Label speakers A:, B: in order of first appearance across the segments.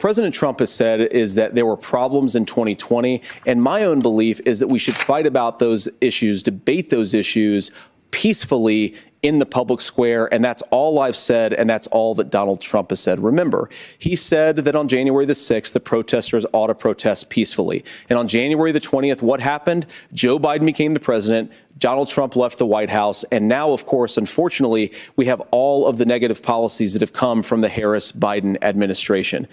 A: President Trump has said is that there were problems in 2020. And my own belief is that we should fight about those issues, debate those issues peacefully in the public square. And that's all I've said. And that's all that Donald Trump has said. Remember, he said that on January the 6th, the protesters ought to protest peacefully. And on January the 20th, what happened? Joe Biden became the president. Donald Trump left the White House. And now, of course, unfortunately, we have all of the negative policies that have come from the Harris-Biden administration.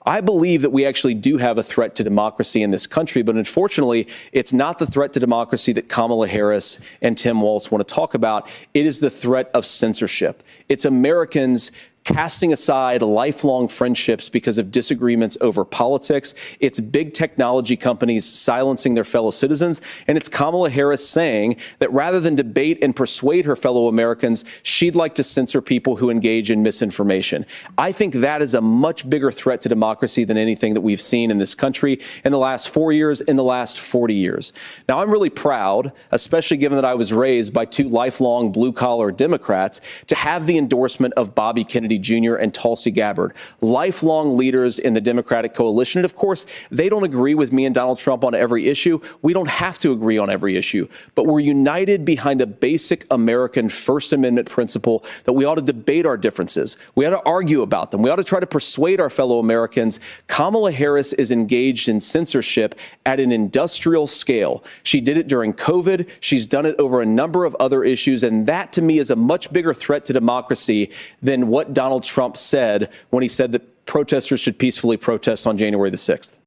A: I believe that we actually do have a threat to democracy in this country, but unfortunately, it's not the threat to democracy that Kamala Harris and Tim Walz want to talk about. It is the threat of censorship. It's Americans casting aside lifelong friendships because of disagreements over politics. It's big technology companies silencing their fellow citizens. And it's Kamala Harris saying that rather than debate and persuade her fellow Americans, she'd like to censor people who engage in misinformation. I think that is a much bigger threat to democracy than anything that we've seen in this country in the last 4 years, in the last 40 years. Now, I'm really proud, especially given that I was raised by two lifelong blue-collar Democrats, to have the endorsement of Bobby Kennedy Jr. and Tulsi Gabbard, lifelong leaders in the Democratic coalition. And of course, they don't agree with me and Donald Trump on every issue. We don't have to agree on every issue, but we're united behind a basic American First Amendment principle that we ought to debate our differences. We ought to argue about them. We ought to try to persuade our fellow Americans. Kamala Harris is engaged in censorship at an industrial scale. She did it during COVID. She's done it over a number of other issues. And that, to me, is a much bigger threat to democracy than what Donald Trump said when he said that protesters should peacefully protest on January the 6th.